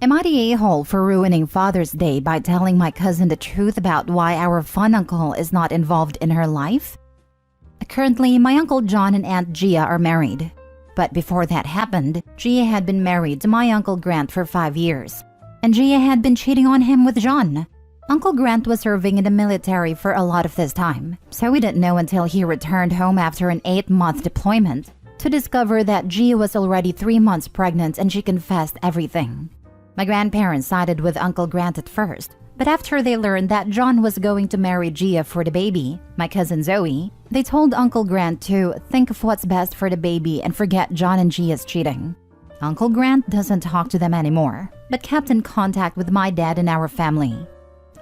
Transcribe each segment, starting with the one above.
Am I the a-hole for ruining Father's Day by telling my cousin the truth about why our fun uncle is not involved in her life? Currently, my Uncle John and Aunt Gia are married. But before that happened, Gia had been married to my Uncle Grant for 5 years. And Gia had been cheating on him with John. Uncle Grant was serving in the military for a lot of this time, so we didn't know until he returned home after an 8-month deployment to discover that Gia was already 3 months pregnant and she confessed everything. My grandparents sided with Uncle Grant at first, but after they learned that John was going to marry Gia for the baby, my cousin Zoe, they told Uncle Grant to think of what's best for the baby and forget John and Gia's cheating. Uncle Grant doesn't talk to them anymore, but kept in contact with my dad and our family.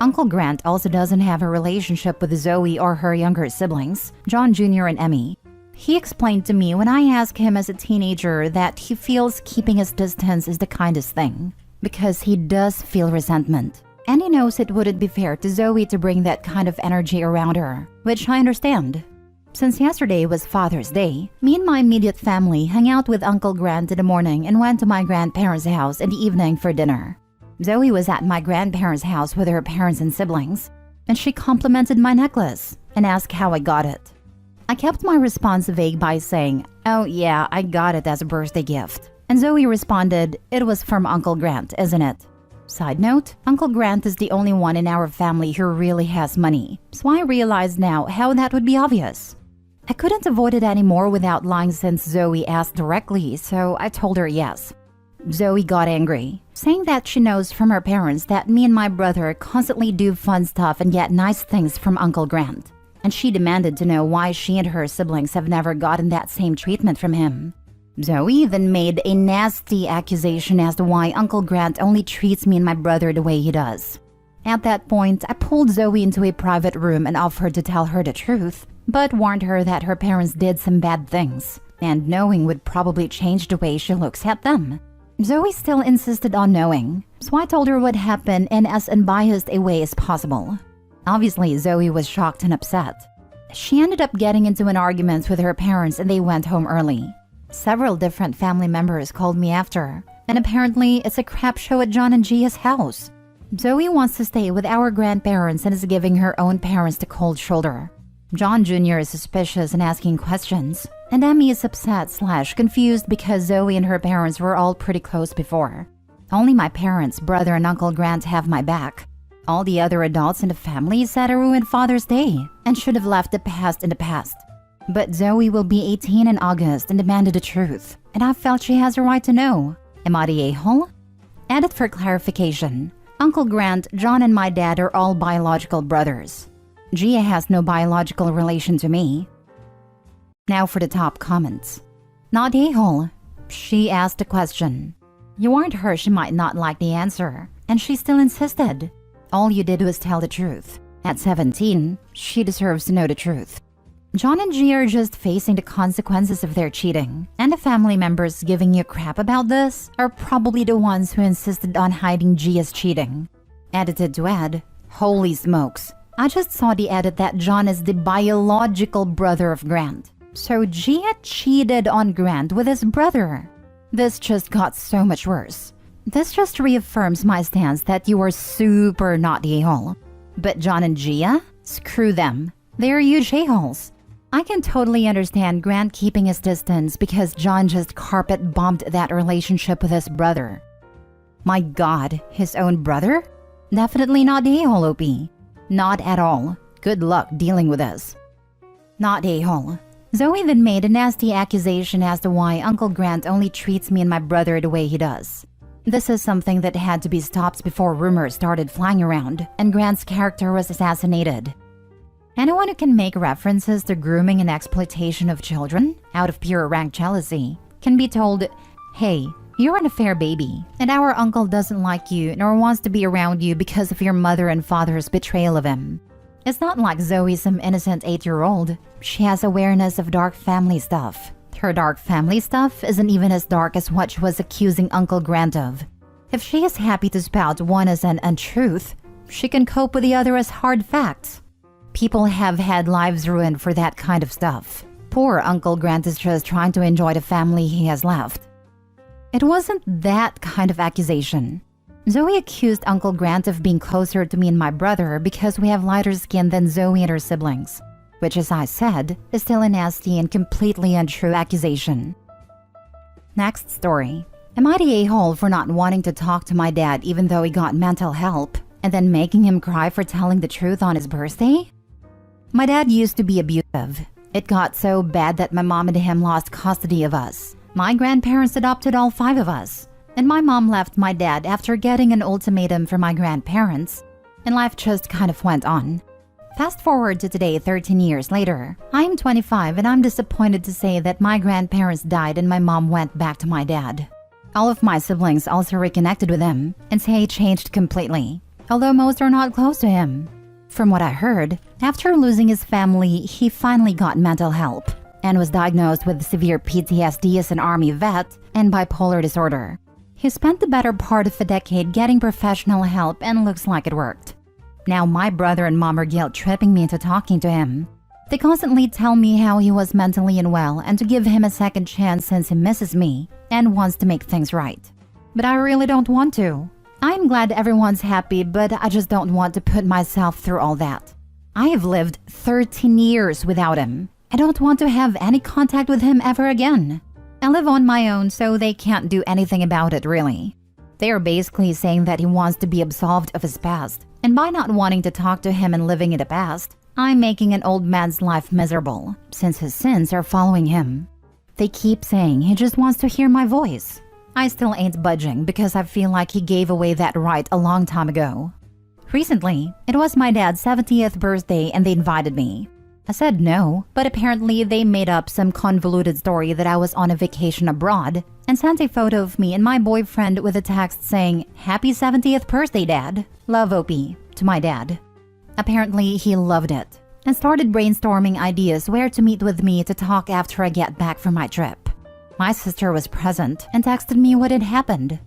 Uncle Grant also doesn't have a relationship with Zoe or her younger siblings, John Jr. and Emmy. He explained to me when I asked him as a teenager that he feels keeping his distance is the kindest thing, because he does feel resentment. And he knows it wouldn't be fair to Zoe to bring that kind of energy around her, which I understand. Since yesterday was Father's Day, me and my immediate family hung out with Uncle Grant in the morning and went to my grandparents' house in the evening for dinner. Zoe was at my grandparents' house with her parents and siblings, and she complimented my necklace and asked how I got it. I kept my response vague by saying, "Oh yeah, I got it as a birthday gift." And Zoe responded, "It was from Uncle Grant, isn't it?" Side note, Uncle Grant is the only one in our family who really has money, so I realize now how that would be obvious. I couldn't avoid it anymore without lying since Zoe asked directly, so I told her yes. Zoe got angry, saying that she knows from her parents that me and my brother constantly do fun stuff and get nice things from Uncle Grant. And she demanded to know why she and her siblings have never gotten that same treatment from him. Zoe then made a nasty accusation as to why Uncle Grant only treats me and my brother the way he does. At that point, I pulled Zoe into a private room and offered to tell her the truth, but warned her that her parents did some bad things, and knowing would probably change the way she looks at them. Zoe still insisted on knowing, so I told her what happened in as unbiased a way as possible. Obviously, Zoe was shocked and upset. She ended up getting into an argument with her parents and they went home early. Several different family members called me after, and apparently it's a crap show at John and Gia's house. Zoe wants to stay with our grandparents and is giving her own parents the cold shoulder. John Jr. is suspicious and asking questions, and Emmy is upset/confused because Zoe and her parents were all pretty close before. Only my parents, brother, and Uncle Grant have my back. All the other adults in the family said I ruined Father's Day and should have left the past in the past. But Zoe will be 18 in August and demanded the truth, and I felt she has a right to know. Am I the a-hole? Added for clarification, Uncle Grant, John, and my dad are all biological brothers. Gia has no biological relation to me. Now for the top comments. Not a-hole. She asked a question. You warned her she might not like the answer, and she still insisted. All you did was tell the truth. At 17, she deserves to know the truth. John and Gia are just facing the consequences of their cheating, and the family members giving you crap about this are probably the ones who insisted on hiding Gia's cheating. Edited to add, holy smokes, I just saw the edit that John is the biological brother of Grant. So Gia cheated on Grant with his brother. This just got so much worse. This just reaffirms my stance that you are super not the a-hole. But John and Gia? Screw them. They're huge a-holes. I can totally understand Grant keeping his distance because John just carpet bombed that relationship with his brother. My God, his own brother? Definitely not the a-hole, OP. Not at all. Good luck dealing with this. Not a-hole. Zoe then made a nasty accusation as to why Uncle Grant only treats me and my brother the way he does. This is something that had to be stopped before rumors started flying around and Grant's character was assassinated. Anyone who can make references to grooming and exploitation of children out of pure rank jealousy can be told, hey, you're an affair baby, and our uncle doesn't like you nor wants to be around you because of your mother and father's betrayal of him. It's not like Zoe's some innocent 8-year-old. She has awareness of dark family stuff. Her dark family stuff isn't even as dark as what she was accusing Uncle Grant of. If she is happy to spout one as an untruth, she can cope with the other as hard facts. People have had lives ruined for that kind of stuff. Poor Uncle Grant is just trying to enjoy the family he has left. It wasn't that kind of accusation. Zoe accused Uncle Grant of being closer to me and my brother because we have lighter skin than Zoe and her siblings, which, as I said, is still a nasty and completely untrue accusation. Next story. Am I the a-hole for not wanting to talk to my dad even though he got mental help, and then making him cry for telling the truth on his birthday? My dad used to be abusive. It got so bad that my mom and him lost custody of us. My grandparents adopted all 5 of us, and my mom left my dad after getting an ultimatum from my grandparents, and life just kind of went on. Fast forward to today, 13 years later. I'm 25 and I'm disappointed to say that my grandparents died and my mom went back to my dad. All of my siblings also reconnected with him and say he changed completely, although most are not close to him. From what I heard, after losing his family, he finally got mental help and was diagnosed with severe PTSD as an Army vet and bipolar disorder. He spent the better part of a decade getting professional help and looks like it worked. Now my brother and mom are guilt-tripping me into talking to him. They constantly tell me how he was mentally unwell and to give him a second chance since he misses me and wants to make things right. But I really don't want to. I'm glad everyone's happy, but I just don't want to put myself through all that. I have lived 13 years without him. I don't want to have any contact with him ever again. I live on my own, so they can't do anything about it, really. They are basically saying that he wants to be absolved of his past, and by not wanting to talk to him and living in the past, I'm making an old man's life miserable, since his sins are following him. They keep saying he just wants to hear my voice. I still ain't budging because I feel like he gave away that right a long time ago. Recently, it was my dad's 70th birthday and they invited me. I said no, but apparently they made up some convoluted story that I was on a vacation abroad and sent a photo of me and my boyfriend with a text saying, "Happy 70th birthday, Dad. Love, Opie," to my dad. Apparently, he loved it and started brainstorming ideas where to meet with me to talk after I get back from my trip. My sister was present and texted me what had happened.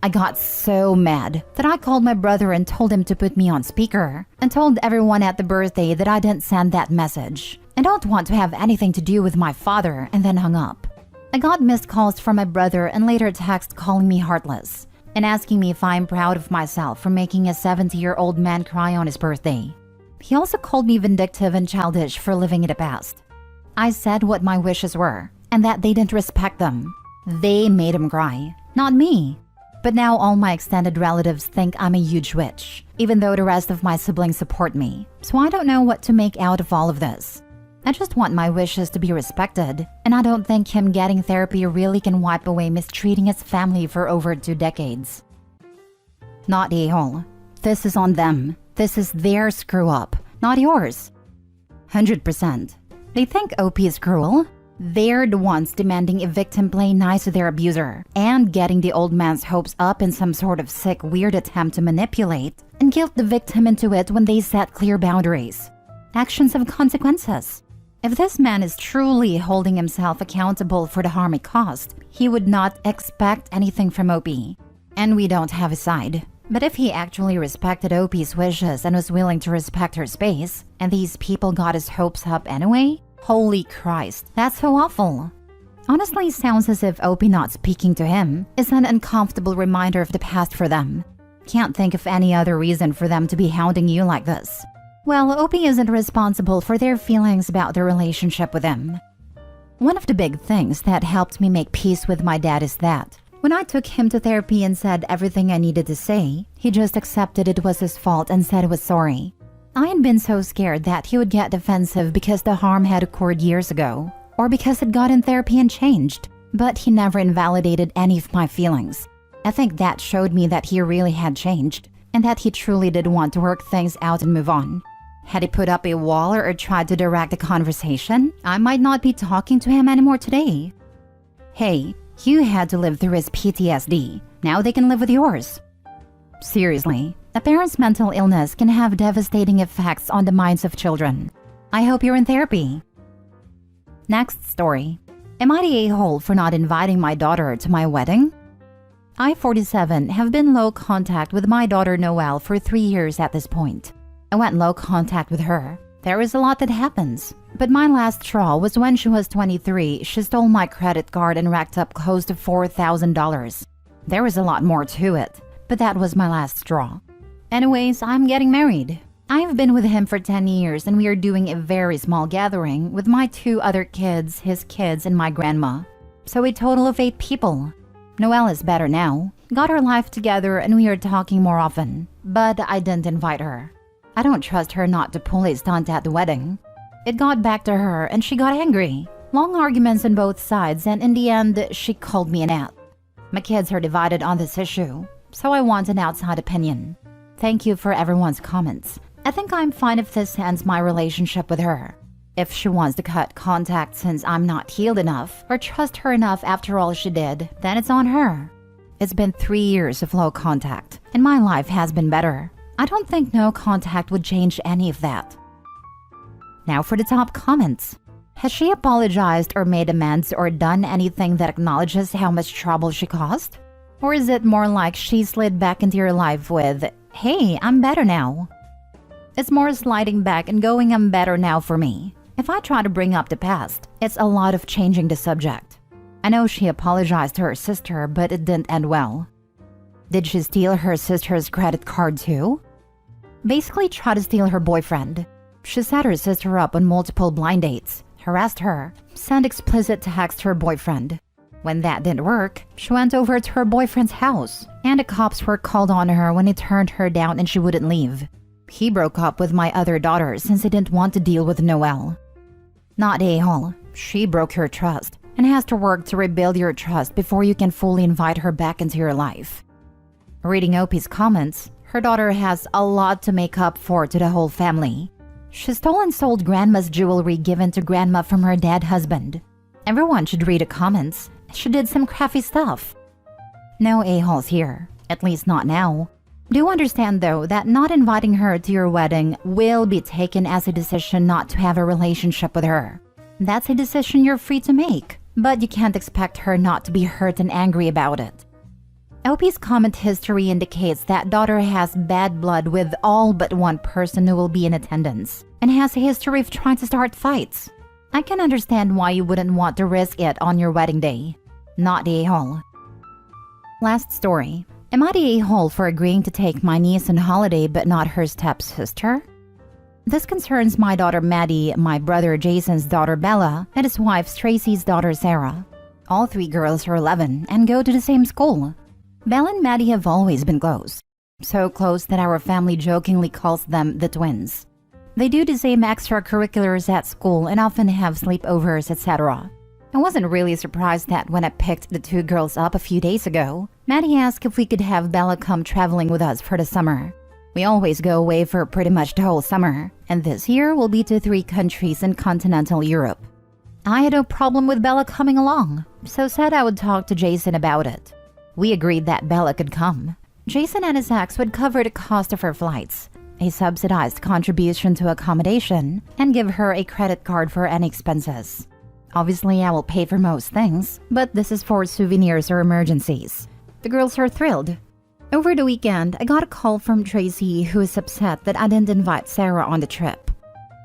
I got so mad that I called my brother and told him to put me on speaker and told everyone at the birthday that I didn't send that message and don't want to have anything to do with my father, and then hung up. I got missed calls from my brother and later a text calling me heartless and asking me if I'm proud of myself for making a 70-year-old man cry on his birthday. He also called me vindictive and childish for living in the past. I said what my wishes were and that they didn't respect them. They made him cry, not me. But now all my extended relatives think I'm a huge witch, even though the rest of my siblings support me. So I don't know what to make out of all of this. I just want my wishes to be respected, and I don't think him getting therapy really can wipe away mistreating his family for over 2 decades. Not a-hole. This is on them. This is their screw-up, not yours. 100%. They think OP is cruel. They're the ones demanding a victim play nice to their abuser and getting the old man's hopes up in some sort of sick, weird attempt to manipulate and guilt the victim into it when they set clear boundaries. Actions have consequences. If this man is truly holding himself accountable for the harm he caused, he would not expect anything from OP. And we don't have his side. But if he actually respected OP's wishes and was willing to respect her space, and these people got his hopes up anyway, holy Christ, that's so awful. Honestly, sounds as if OP not speaking to him is an uncomfortable reminder of the past for them. Can't think of any other reason for them to be hounding you like this. Well, OP isn't responsible for their feelings about their relationship with him. One of the big things that helped me make peace with my dad is that when I took him to therapy and said everything I needed to say, he just accepted it was his fault and said he was sorry. I had been so scared that he would get defensive because the harm had occurred years ago, or because he'd got in therapy and changed, but he never invalidated any of my feelings. I think that showed me that he really had changed, and that he truly did want to work things out and move on. Had he put up a wall or tried to direct the conversation, I might not be talking to him anymore today. Hey, you had to live through his PTSD. Now they can live with yours. Seriously, a parent's mental illness can have devastating effects on the minds of children. I hope you're in therapy. Next story. Am I the a-hole for not inviting my daughter to my wedding? I, 47, have been low contact with my daughter Noelle for 3 years at this point. I went low contact with her. There is a lot that happens. But my last straw was when she was 23, she stole my credit card and racked up close to $4,000. There was a lot more to it. but that was my last straw. Anyways, I'm getting married. I've been with him for 10 years and we are doing a very small gathering with my 2 other kids, his kids, and my grandma. So a total of 8 people. Noelle is better now, got her life together, and we are talking more often. But I didn't invite her. I don't trust her not to pull a stunt at the wedding. It got back to her and she got angry. Long arguments on both sides, and in the end, she called me an ass. My kids are divided on this issue, so I want an outside opinion. Thank you for everyone's comments. I think I'm fine if this ends my relationship with her. If she wants to cut contact since I'm not healed enough or trust her enough after all she did, then it's on her. It's been 3 years of low contact, and my life has been better. I don't think no contact would change any of that. Now for the top comments. Has she apologized or made amends or done anything that acknowledges how much trouble she caused? Or is it more like she slid back into your life with, "Hey, I'm better now"? It's more sliding back and going, "I'm better now" for me. If I try to bring up the past, it's a lot of changing the subject. I know she apologized to her sister, but it didn't end well. Did she steal her sister's credit card too? Basically try to steal her boyfriend. She set her sister up on multiple blind dates, harassed her, sent explicit texts to her boyfriend. When that didn't work, she went over to her boyfriend's house, and the cops were called on her when he turned her down and she wouldn't leave. He broke up with my other daughter since he didn't want to deal with Noelle. Not a-hole. She broke your trust and has to work to rebuild your trust before you can fully invite her back into your life. Reading Opie's comments, her daughter has a lot to make up for to the whole family. She stole and sold grandma's jewelry given to grandma from her dead husband. Everyone should read the comments. She did some crafty stuff. No a-holes here, at least not now. Do understand though that not inviting her to your wedding will be taken as a decision not to have a relationship with her. That's a decision you're free to make, but you can't expect her not to be hurt and angry about it. Opie's comment history indicates that daughter has bad blood with all but one person who will be in attendance, and has a history of trying to start fights. I can understand why you wouldn't want to risk it on your wedding day. Not the a-hole. Last story. Am I the a-hole for agreeing to take my niece on holiday but not her stepsister? This concerns my daughter Maddie, my brother Jason's daughter Bella, and his wife Tracy's daughter Sarah. All 3 girls are 11 and go to the same school. Bella and Maddie have always been close. So close that our family jokingly calls them the twins. They do the same extracurriculars at school and often have sleepovers, etc. I wasn't really surprised that when I picked the 2 girls up a few days ago, Maddie asked if we could have Bella come traveling with us for the summer. We always go away for pretty much the whole summer, and this year will be to 3 countries in continental Europe. I had no problem with Bella coming along, so said I would talk to Jason about it. We agreed that Bella could come. Jason and his ex would cover the cost of her flights, a subsidized contribution to accommodation, and give her a credit card for any expenses. Obviously, I will pay for most things, but this is for souvenirs or emergencies. The girls are thrilled. Over the weekend, I got a call from Tracy who is upset that I didn't invite Sarah on the trip.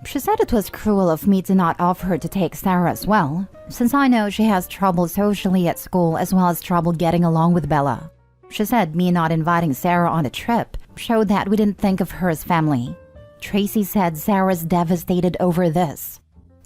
She said it was cruel of me to not offer her to take Sarah as well, since I know she has trouble socially at school as well as trouble getting along with Bella. She said me not inviting Sarah on the trip showed that we didn't think of her as family. Tracy said Sarah's devastated over this.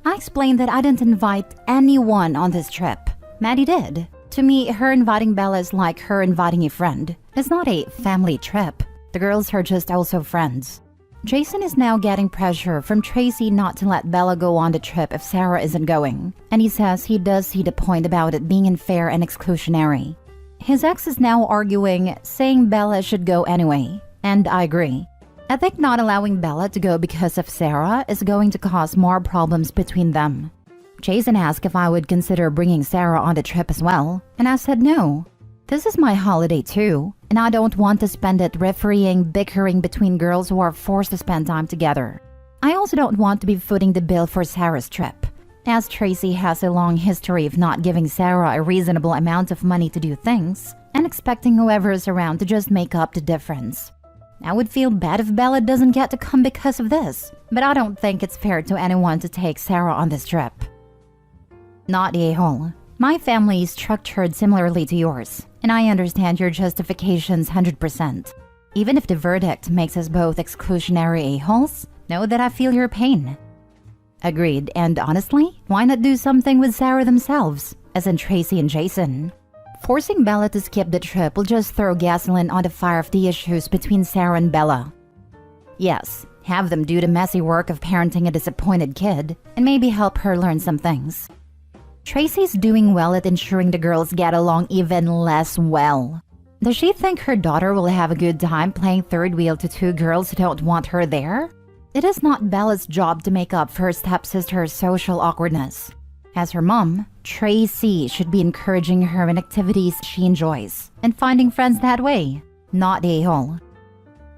I explained that I didn't invite anyone on this trip. Maddie did. To me, her inviting Bella is like her inviting a friend. It's not a family trip. The girls are just also friends. Jason is now getting pressure from Tracy not to let Bella go on the trip if Sarah isn't going. And he says he does see the point about it being unfair and exclusionary. His ex is now arguing, saying Bella should go anyway. And I agree. I think not allowing Bella to go because of Sarah is going to cause more problems between them. Jason asked if I would consider bringing Sarah on the trip as well, and I said no. This is my holiday too, and I don't want to spend it refereeing, bickering between girls who are forced to spend time together. I also don't want to be footing the bill for Sarah's trip, as Tracy has a long history of not giving Sarah a reasonable amount of money to do things, and expecting whoever is around to just make up the difference. I would feel bad if Bella doesn't get to come because of this, but I don't think it's fair to anyone to take Sarah on this trip. Not a-hole. My family is structured similarly to yours. And I understand your justifications 100%. Even if the verdict makes us both exclusionary a-holes, know that I feel your pain. Agreed, and honestly, why not do something with Sarah themselves, as in Tracy and Jason? Forcing Bella to skip the trip will just throw gasoline on the fire of the issues between Sarah and Bella. Yes, have them do the messy work of parenting a disappointed kid, and maybe help her learn some things. Tracy's doing well at ensuring the girls get along even less well. Does she think her daughter will have a good time playing third wheel to two girls who don't want her there? It is not Bella's job to make up for her stepsister's social awkwardness. As her mom, Tracy should be encouraging her in activities she enjoys and finding friends that way, not a-hole.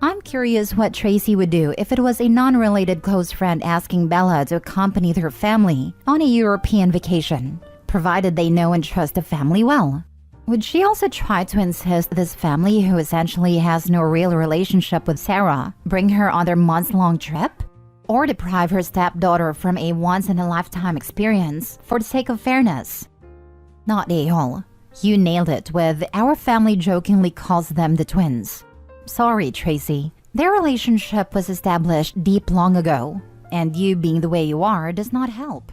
I'm curious what Tracy would do if it was a non-related close friend asking Bella to accompany their family on a European vacation, provided they know and trust the family well. Would she also try to insist this family, who essentially has no real relationship with Sarah, bring her on their months-long trip? Or deprive her stepdaughter from a once-in-a-lifetime experience for the sake of fairness? Not a-hole. You nailed it with "our family jokingly calls them the twins." Sorry, Tracy. Their relationship was established deep long ago, and you being the way you are does not help.